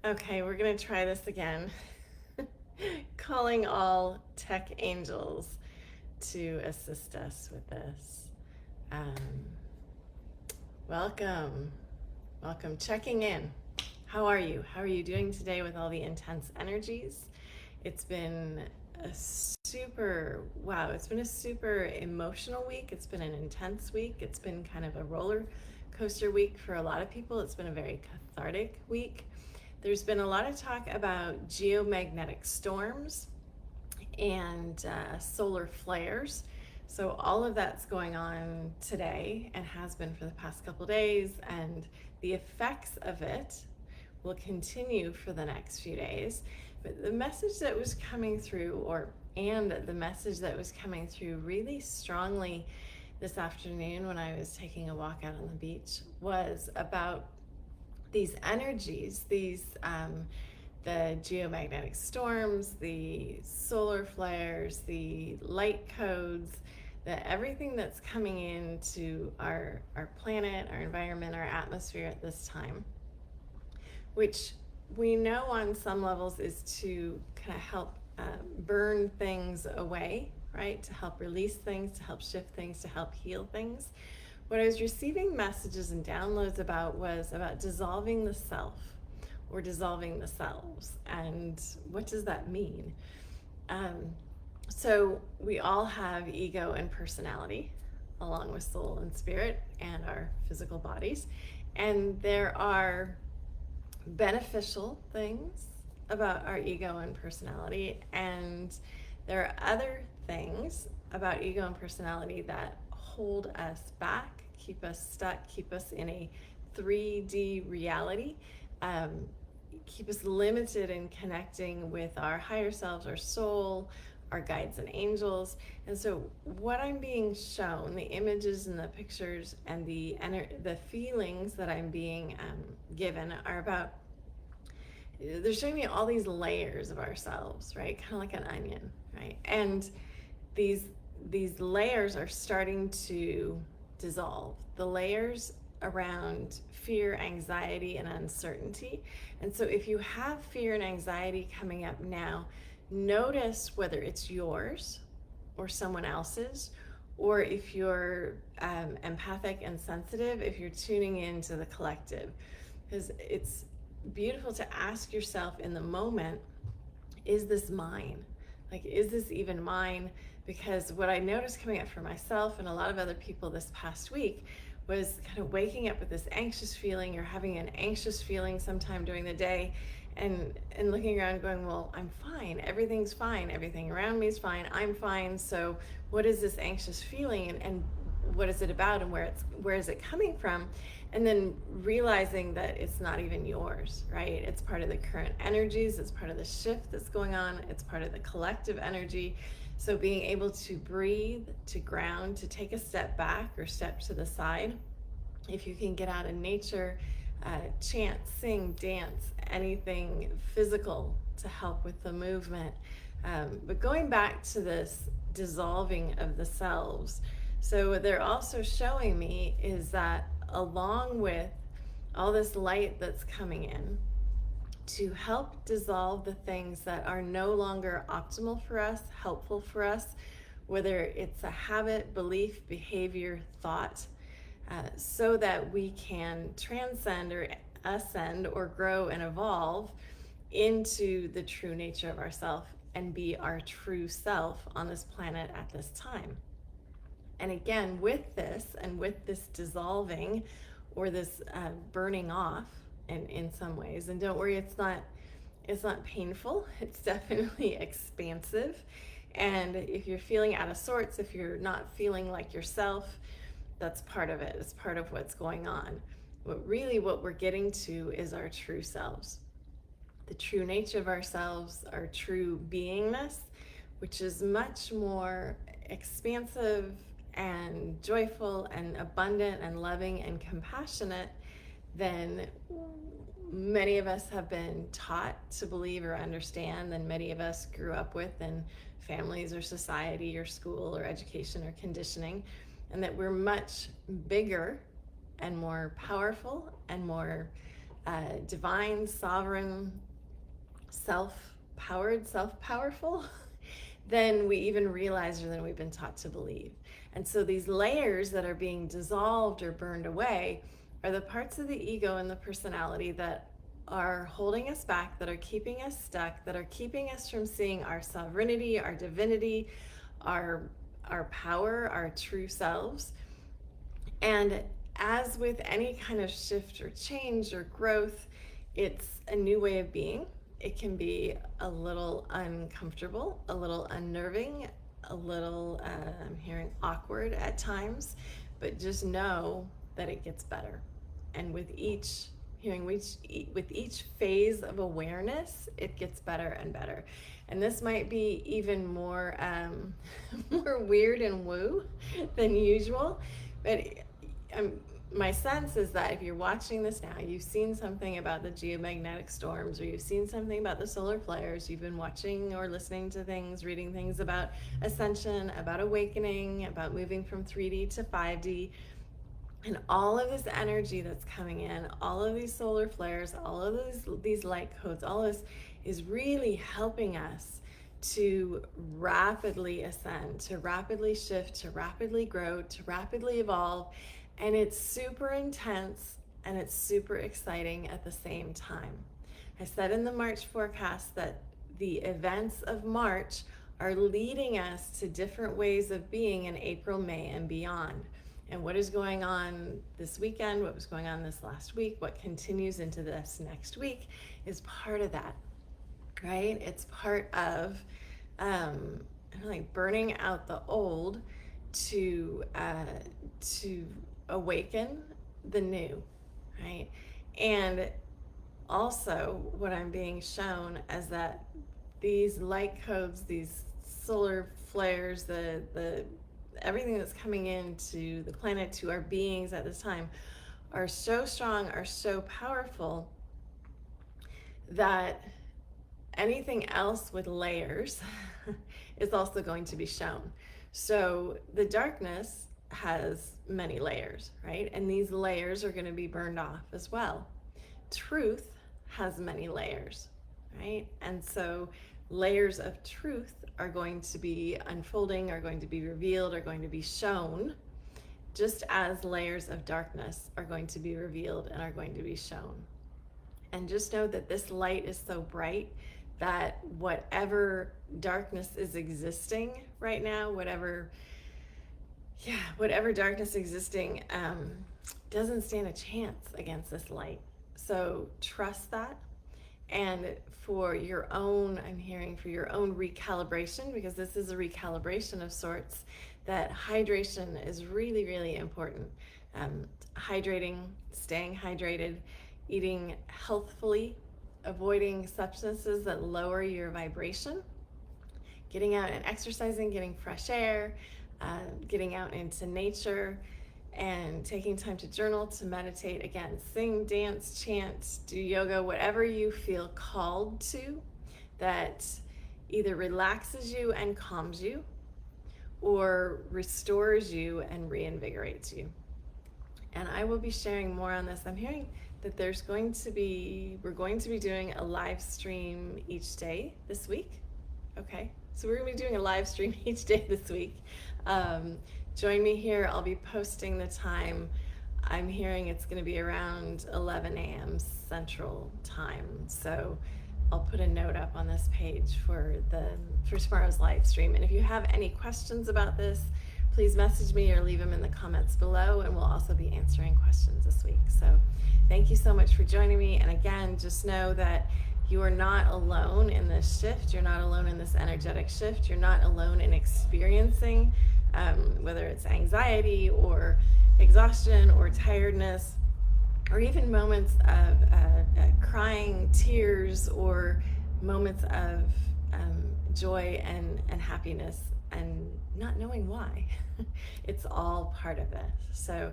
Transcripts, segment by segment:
Okay, we're going to try this again. Calling all tech angels to assist us with this. Um, welcome. Welcome. Checking in. How are you? How are you doing today with all the intense energies? It's been it's been a super emotional week. It's been an intense week. It's been kind of a roller coaster week for a lot of people. It's been a very cathartic week. There's been a lot of talk about geomagnetic storms and solar flares. So all of that's going on today and has been for the past couple days, and the effects of it will continue for the next few days. But the message that was coming through, the message that was coming through really strongly this afternoon when I was taking a walk out on the beach, was about these energies, the geomagnetic storms, the solar flares, the light codes, everything that's coming into our planet, our environment, our atmosphere at this time, which we know on some levels is to kind of help burn things away, right? To help release things, to help shift things, to help heal things. What I was receiving messages and downloads about was about dissolving the self or dissolving the selves. And what does that mean? So we all have ego and personality, along with soul and spirit and our physical bodies. And there are beneficial things about our ego and personality, and there are other things about ego and personality that hold us back, keep us stuck, keep us in a 3D reality, keep us limited in connecting with our higher selves, our soul, our guides and angels. And so what I'm being shown, the images and the pictures and the feelings that I'm being given are about, they're showing me all these layers of ourselves, right? Kind of like an onion, right? And these layers are starting to dissolve. The layers around fear, anxiety, and uncertainty. And so if you have fear and anxiety coming up now, notice whether it's yours or someone else's, or if you're empathic and sensitive, if you're tuning into the collective. Because it's beautiful to ask yourself in the moment, is this mine? Like, is this even mine? Because what I noticed coming up for myself and a lot of other people this past week was kind of waking up with this anxious feeling, or having an anxious feeling sometime during the day, and looking around going, well, I'm fine, everything's fine, everything around me is fine, I'm fine. So what is this anxious feeling, and what is it about, and where is it coming from? And then realizing that it's not even yours, right? It's part of the current energies, it's part of the shift that's going on, it's part of the collective energy. So being able to breathe, to ground, to take a step back or step to the side. If you can get out in nature, chant, sing, dance, anything physical to help with the movement. But going back to this dissolving of the selves, so what they're also showing me is that along with all this light that's coming in, to help dissolve the things that are no longer optimal for us, helpful for us, whether it's a habit, belief, behavior, thought, so that we can transcend or ascend or grow and evolve into the true nature of ourself and be our true self on this planet at this time. And again, with this and with this dissolving or this burning off, and in some ways, and don't worry, it's not painful. It's definitely expansive. And if you're feeling out of sorts, if you're not feeling like yourself, that's part of it. It's part of what's going on. But really what we're getting to is our true selves, the true nature of ourselves, our true beingness, which is much more expansive and joyful and abundant and loving and compassionate than many of us have been taught to believe or understand, than many of us grew up with in families or society or school or education or conditioning, and that we're much bigger and more powerful and more divine, sovereign, self-powered, self-powerful than we even realize or than we've been taught to believe. And so these layers that are being dissolved or burned away are the parts of the ego and the personality that are holding us back, that are keeping us stuck, that are keeping us from seeing our sovereignty, our divinity, our power, our true selves. And as with any kind of shift or change or growth, it's a new way of being. It can be a little uncomfortable, a little unnerving, a little, I'm hearing awkward at times, but just know that it gets better. And with each phase of awareness, it gets better and better. And this might be even more more weird and woo than usual, but my sense is that if you're watching this now, you've seen something about the geomagnetic storms, or you've seen something about the solar flares, you've been watching or listening to things, reading things about ascension, about awakening, about moving from 3D to 5D, and all of this energy that's coming in, all of these solar flares, all of these light codes, all of this is really helping us to rapidly ascend, to rapidly shift, to rapidly grow, to rapidly evolve. And it's super intense and it's super exciting at the same time. I said in the March forecast that the events of March are leading us to different ways of being in April, May, and beyond. And what is going on this weekend, what was going on this last week, what continues into this next week is part of that, right? It's part of like burning out the old to awaken the new, right? And also what I'm being shown is that these light codes, these solar flares, the everything that's coming into the planet, to our beings at this time, are so strong, are so powerful, that anything else with layers is also going to be shown. So the darkness has many layers, right? And these layers are going to be burned off as well. Truth has many layers, right? And so layers of truth are going to be unfolding, are going to be revealed, are going to be shown, just as layers of darkness are going to be revealed and are going to be shown. And just know that this light is so bright that whatever darkness is existing right now, whatever darkness existing, doesn't stand a chance against this light. So trust that. And for your own, I'm hearing for your own recalibration, because this is a recalibration of sorts, that hydration is really, really important. Hydrating, staying hydrated, eating healthfully, avoiding substances that lower your vibration, getting out and exercising, getting fresh air, getting out into nature, and taking time to journal, to meditate, again, sing, dance, chant, do yoga, whatever you feel called to, that either relaxes you and calms you, or restores you and reinvigorates you. And I will be sharing more on this. I'm hearing that we're going to be doing a live stream each day this week. Okay, so we're gonna be doing a live stream each day this week. Join me here. I'll be posting the time. I'm hearing it's going to be around 11 a.m. Central Time. So I'll put a note up on this page for tomorrow's live stream. And if you have any questions about this, please message me or leave them in the comments below, and we'll also be answering questions this week. So thank you so much for joining me. And again, just know that you are not alone in this shift. You're not alone in this energetic shift. You're not alone in experiencing whether it's anxiety or exhaustion or tiredness, or even moments of crying, tears, or moments of joy and happiness, and not knowing why. It's all part of this. So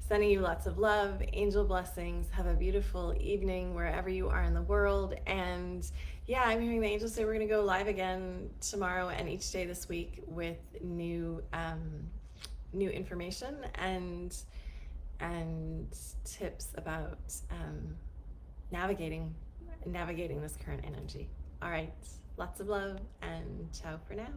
sending you lots of love, angel blessings. Have a beautiful evening wherever you are in the world. And yeah, I'm hearing the angels say we're going to go live again tomorrow and each day this week with new information and tips about navigating this current energy. All right, lots of love and ciao for now.